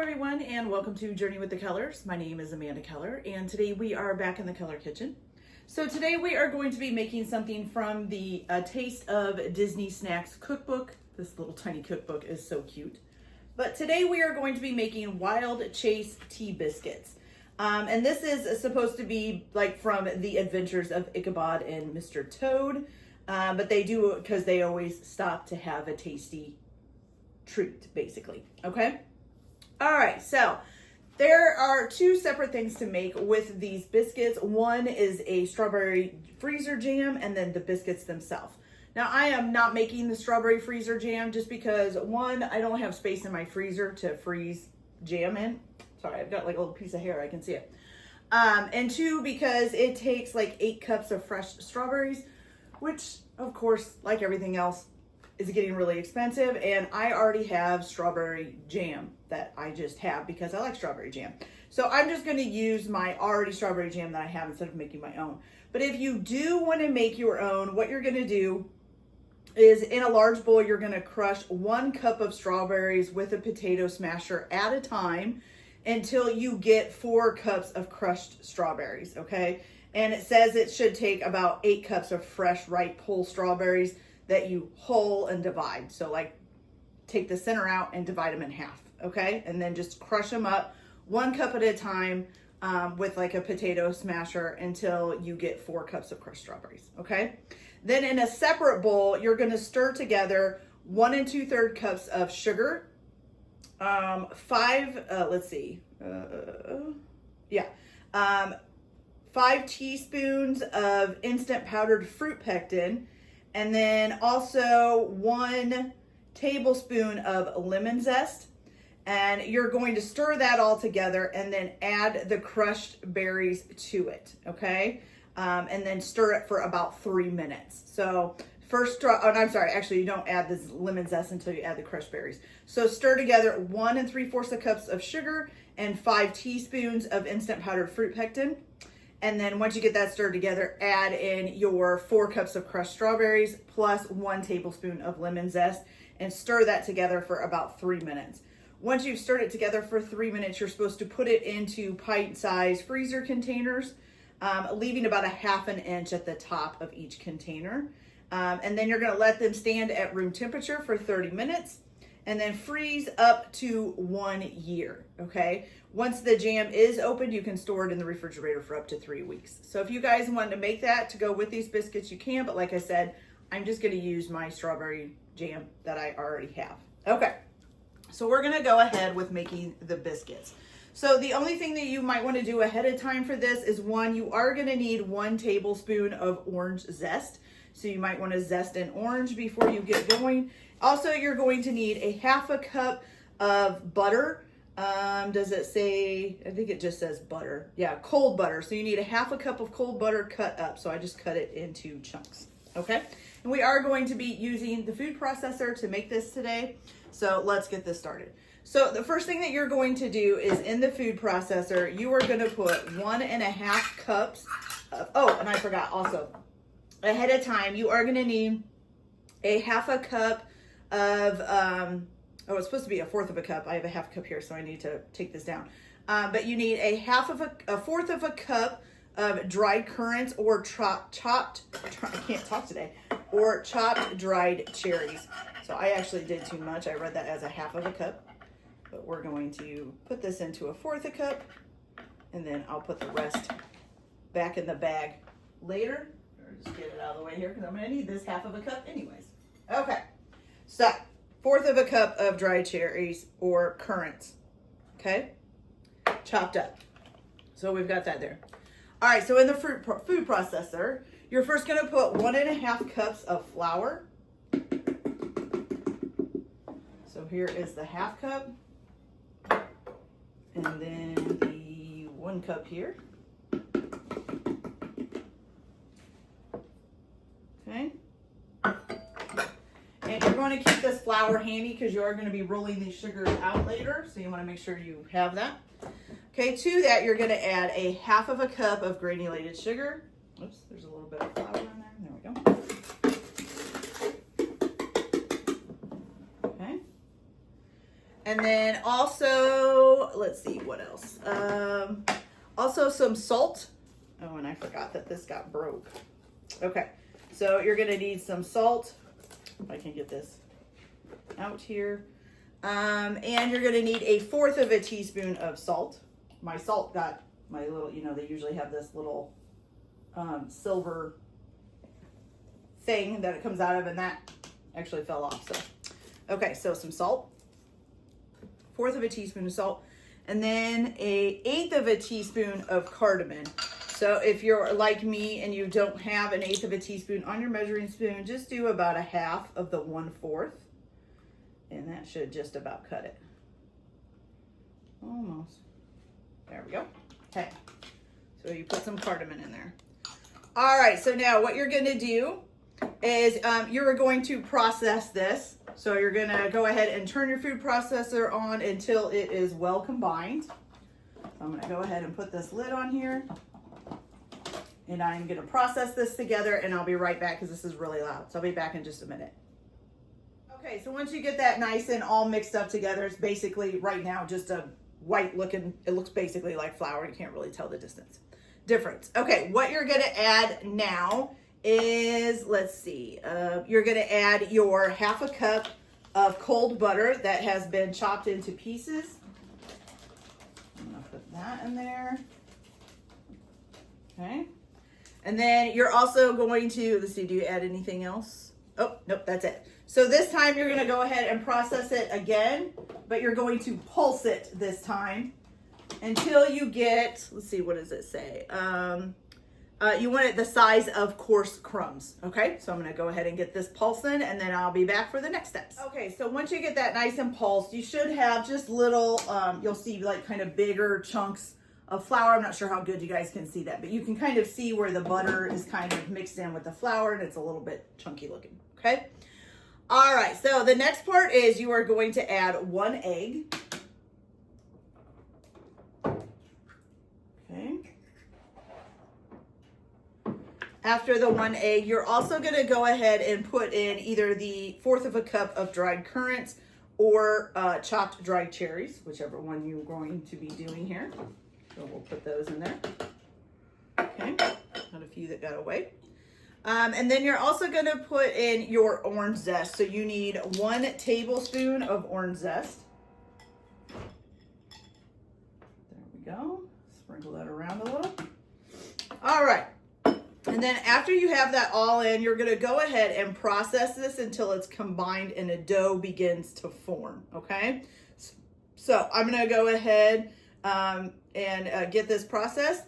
everyone, and welcome to Journey with the Colors. My name is Amanda Keller, and today we are back in the color kitchen. So today we are going to be making something from the Taste of Disney Snacks cookbook. This little tiny cookbook is so cute. But today we are going to be making Wild Chase tea biscuits. And this is supposed to be like from the adventures of Ichabod and Mr Toad. But they do it because they always stop to have a tasty treat, basically. Okay? All right, so there are two separate things to make with these biscuits. One is a strawberry freezer jam, and then the biscuits themselves. Now, I am not making the strawberry freezer jam just because, one, I don't have space in my freezer to freeze jam in. Sorry, I've got like a little piece of hair, I can see it. And two, because it takes like 8 cups of fresh strawberries, which, of course, like everything else, is getting really expensive, and I already have strawberry jam that I just have because I like strawberry jam. So I'm just going to use my already strawberry jam that I have instead of making my own. But if you do want to make your own, what you're going to do is in a large bowl, you're going to crush 1 cup of strawberries with a potato smasher at a time until you get 4 cups of crushed strawberries, okay? And it says it should take about 8 cups of fresh, ripe, whole strawberries that you hull and divide. So like take the center out and divide them in half, okay? And then just crush them up 1 cup at a time with like a potato smasher until you get 4 cups of crushed strawberries, okay? Then in a separate bowl, you're gonna stir together 1 2/3 cups of sugar, 5 teaspoons of instant powdered fruit pectin, and then also 1 tablespoon of lemon zest. And you're going to stir that all together and then add the crushed berries to it, okay? And then stir it for about 3 minutes. So actually you don't add this lemon zest until you add the crushed berries. So stir together 1 3/4 cups of sugar and 5 teaspoons of instant powdered fruit pectin. And then once you get that stirred together, add in your 4 cups of crushed strawberries plus 1 tablespoon of lemon zest and stir that together for about 3 minutes. Once you've stirred it together for 3 minutes, you're supposed to put it into pint-sized freezer containers, leaving about a 1/2 inch at the top of each container. And then you're gonna let them stand at room temperature for 30 minutes and then freeze up to 1 year, okay? Once the jam is opened, you can store it in the refrigerator for up to 3 weeks. So if you guys want to make that to go with these biscuits, you can, but like I said, I'm just gonna use my strawberry jam that I already have. Okay, so we're gonna go ahead with making the biscuits. So the only thing that you might want to do ahead of time for this is, one, you are gonna need 1 tablespoon of orange zest. So you might want to zest an orange before you get going. Also, you're going to need a 1/2 cup of butter. Does it say, I think it just says butter. Yeah, cold butter. So you need a 1/2 cup of cold butter cut up. So I just cut it into chunks, okay? And we are going to be using the food processor to make this today. So let's get this started. So the first thing that you're going to do is in the food processor, you are going to put 1 1/2 cups of, oh, and I forgot also, ahead of time, you are going to need a 1/2 cup of, it's supposed to be a 1/4 cup. I have a 1/2 cup here, so I need to take this down. But you need a 1/4 cup of dried currants or chopped dried cherries. So I actually did too much. I read that as a 1/2 cup, but we're going to put this into a 1/4 cup, and then I'll put the rest back in the bag later. Just get it out of the way here because I'm going to need this 1/2 cup anyways. Okay, so 1/4 cup of dried cherries or currants, okay, chopped up. So we've got that there. All right, so in the food processor, you're first going to put 1 1/2 cups of flour. So here is the 1/2 cup, and then the 1 cup here. Okay. And you're going to keep this flour handy because you are going to be rolling these sugars out later. So you want to make sure you have that. Okay, to that you're going to add a 1/2 cup of granulated sugar. Oops, there's a little bit of flour in there. There we go. And then also, let's see, what else? Also some salt. Oh, and I forgot that this got broke. Okay, so you're gonna need some salt. If I can get this out here. And you're gonna need 1/4 teaspoon of salt. My salt got my little, you know, they usually have this little silver thing that it comes out of, and that actually fell off. So, okay, so some salt, 1/4 teaspoon of salt, and then 1/8 teaspoon of cardamom. So if you're like me and you don't have 1/8 teaspoon on your measuring spoon, just do about 1/2 of the 1/4, and that should just about cut it. Almost. There we go. Okay, so you put some cardamom in there. All right, so now what you're gonna do is you're going to process this. So you're gonna go ahead and turn your food processor on until it is well combined. So I'm gonna go ahead and put this lid on here. And I'm gonna process this together, and I'll be right back because this is really loud. So I'll be back in just a minute. Okay, so once you get that nice and all mixed up together, it's basically right now just a white looking, it looks basically like flour. You can't really tell the difference. Okay, what you're gonna add now is, let's see, you're gonna add your 1/2 cup of cold butter that has been chopped into pieces. I'm gonna put that in there. Okay. And then you're also going to, let's see, do you add anything else? Oh, nope, that's it. So this time you're gonna go ahead and process it again, but you're going to pulse it this time until you get, let's see, what does it say? You want it the size of coarse crumbs, okay? So I'm gonna go ahead and get this pulsing, and then I'll be back for the next steps. Okay, so once you get that nice and pulsed, you should have just little, you'll see like kind of bigger chunks of flour. I'm not sure how good you guys can see that, but you can kind of see where the butter is kind of mixed in with the flour, and it's a little bit chunky looking, okay? All right, so the next part is you are going to add 1 egg. Okay. After the 1 egg, you're also gonna go ahead and put in either the 1/4 cup of dried currants or chopped dried cherries, whichever one you're going to be doing here. So we'll put those in there. Okay, got a few that got away. And then you're also gonna put in your orange zest. So you need 1 tablespoon of orange zest. There we go. Sprinkle that around a little. All right. And then after you have that all in, you're gonna go ahead and process this until it's combined and a dough begins to form, okay? So I'm gonna go ahead and get this processed.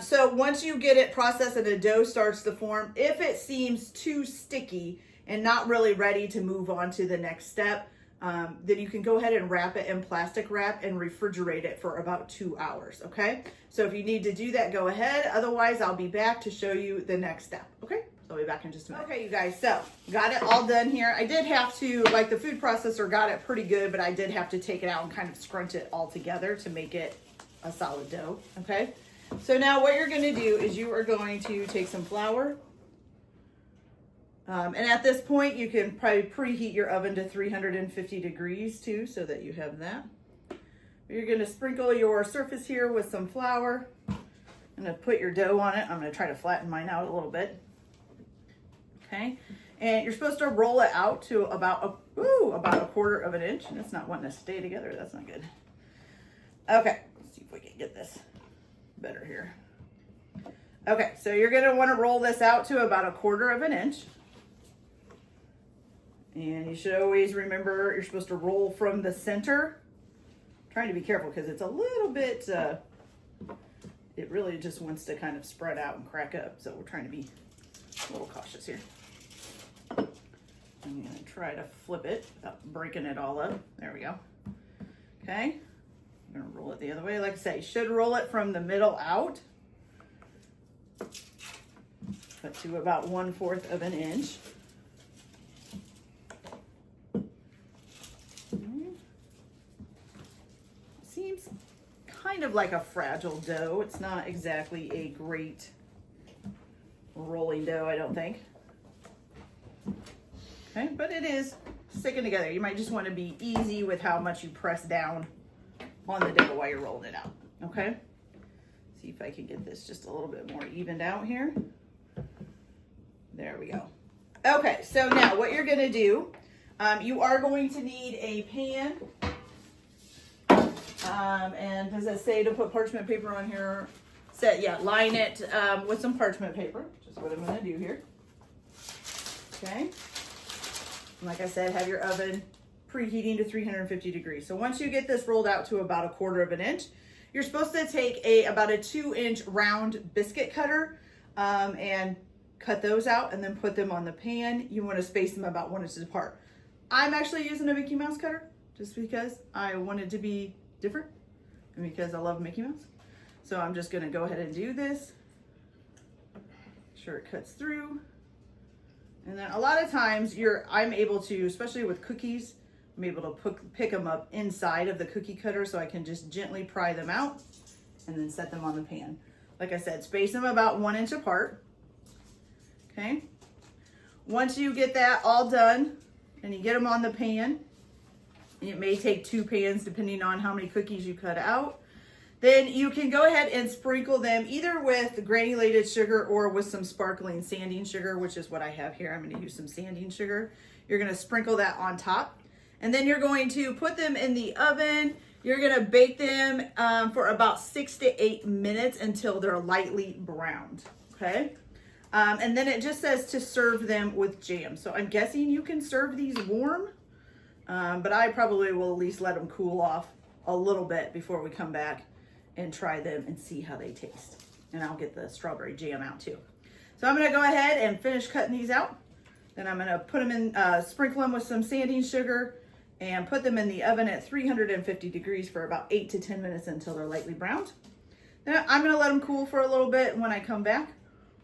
So once you get it processed and the dough starts to form, if it seems too sticky and not really ready to move on to the next step, then you can go ahead and wrap it in plastic wrap and refrigerate it for about 2 hours, okay? So if you need to do that, go ahead. Otherwise, I'll be back to show you the next step, okay? So I'll be back in just a minute. Okay, you guys, so got it all done here. I did have to, like the food processor got it pretty good, but I did have to take it out and kind of scrunch it all together to make it a solid dough, okay? So now what you're gonna do is you are going to take some flour. And at this point, you can probably preheat your oven to 350 degrees too, so that you have that. You're gonna sprinkle your surface here with some flour. I'm gonna put your dough on it. I'm gonna try to flatten mine out a little bit. Okay, and you're supposed to roll it out to about a 1/4 of an inch, and it's not wanting to stay together. That's not good. Okay, let's see if we can get this better here. Okay, so you're gonna wanna roll this out to about 1/4 of an inch. And you should always remember you're supposed to roll from the center. I'm trying to be careful because it's a little bit, it really just wants to kind of spread out and crack up. So we're trying to be a little cautious here. I'm gonna try to flip it without breaking it all up. There we go. Okay, I'm gonna roll it the other way. Like I say, you should roll it from the middle out, but to about 1/4 of an inch. Seems kind of like a fragile dough. It's not exactly a great rolling dough, I don't think. Okay, but it is sticking together. You might just want to be easy with how much you press down on the dough while you're rolling it out, okay? See if I can get this just a little bit more evened out here. There we go. Okay, so now what you're gonna do, you are going to need a pan. And does it say to put parchment paper on here? Yeah, line it with some parchment paper, which is what I'm gonna do here. Okay. And like I said, have your oven preheating to 350 degrees. So once you get this rolled out to about 1/4 of an inch, you're supposed to take about a 2-inch round biscuit cutter and cut those out and then put them on the pan. You want to space them about 1 inch apart. I'm actually using a Mickey Mouse cutter just because I want it to be different and because I love Mickey Mouse. So I'm just going to go ahead and do this. Make sure it cuts through. And then a lot of times I'm able to, especially with cookies, I'm able to pick them up inside of the cookie cutter so I can just gently pry them out and then set them on the pan. Like I said, space them about 1 inch apart. Okay. Once you get that all done and you get them on the pan, it may take 2 pans depending on how many cookies you cut out. Then you can go ahead and sprinkle them either with granulated sugar or with some sparkling sanding sugar, which is what I have here. I'm going to use some sanding sugar. You're going to sprinkle that on top. And then you're going to put them in the oven. You're going to bake them for about 6 to 8 minutes until they're lightly browned. Okay. And then it just says to serve them with jam. So I'm guessing you can serve these warm, but I probably will at least let them cool off a little bit before we come back and try them and see how they taste. And I'll get the strawberry jam out too. So I'm gonna go ahead and finish cutting these out. Then I'm gonna put them in, sprinkle them with some sanding sugar and put them in the oven at 350 degrees for about 8 to 10 minutes until they're lightly browned. Then I'm gonna let them cool for a little bit. And when I come back,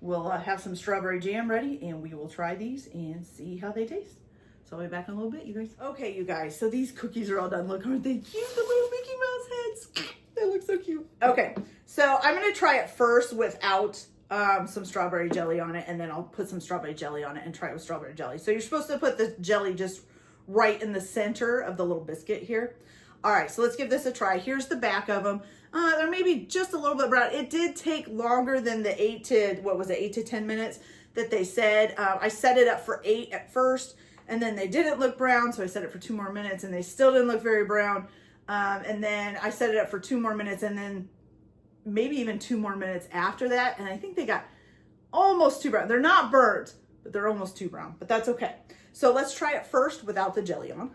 we'll have some strawberry jam ready and we will try these and see how they taste. So I'll be back in a little bit, you guys. Okay, you guys, so these cookies are all done. Look, aren't they cute? The little Mickey Mouse heads. They look so cute. Okay, so I'm gonna try it first without some strawberry jelly on it, and then I'll put some strawberry jelly on it and try it with strawberry jelly. So you're supposed to put the jelly just right in the center of the little biscuit here. All right, so let's give this a try. Here's the back of them. They're maybe just a little bit brown. It did take longer than the 8 to 10 minutes that they said. I set it up for 8 at first, and then they didn't look brown, so I set it for 2 more minutes, and they still didn't look very brown. And then I set it up for 2 more minutes, and then maybe even 2 more minutes after that, and I think they got almost too brown. They're not burnt, but they're almost too brown, but that's okay. So let's try it first without the jelly on.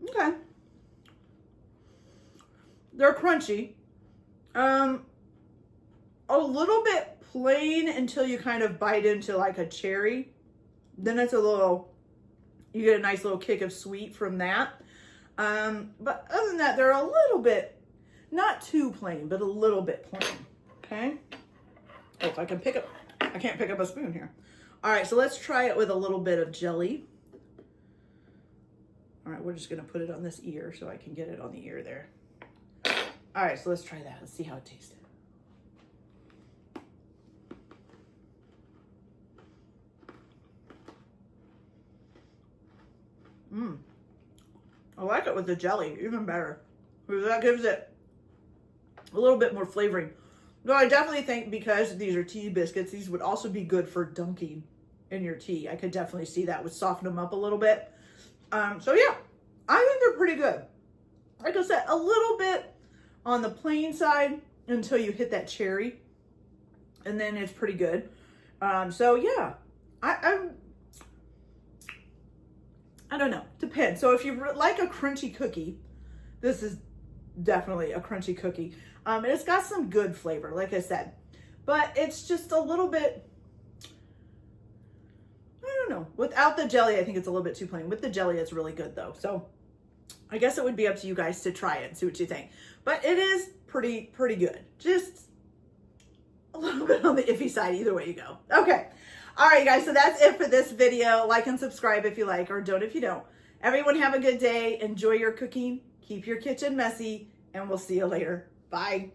Okay. They're crunchy. A little bit plain until you kind of bite into like a cherry. Then it's you get a nice little kick of sweet from that. But other than that, they're a little bit, not too plain, but a little bit plain. Okay. Oh, if I can pick up, I can't pick up a spoon here. All right, so let's try it with a little bit of jelly. All right, we're just gonna put it on this ear so I can get it on the ear there. All right, so let's try that. Let's see how it tastes. I like it with the jelly, even better, because that gives it a little bit more flavoring. Though I definitely think because these are tea biscuits, these would also be good for dunking in your tea. I could definitely see that would soften them up a little bit. So yeah, I think they're pretty good. Like I said, a little bit on the plain side until you hit that cherry, and then it's pretty good. So yeah, I don't know, depends. So if you like a crunchy cookie, this is definitely a crunchy cookie. And it's got some good flavor, like I said, but it's just a little bit, I don't know. Without the jelly, I think it's a little bit too plain. With the jelly, it's really good though. So I guess it would be up to you guys to try it and see what you think. But it is pretty good. Just a little bit on the iffy side either way you go. Okay. All right, guys. So that's it for this video. Like and subscribe if you like, or don't if you don't. Everyone have a good day. Enjoy your cooking. Keep your kitchen messy, and we'll see you later. Bye.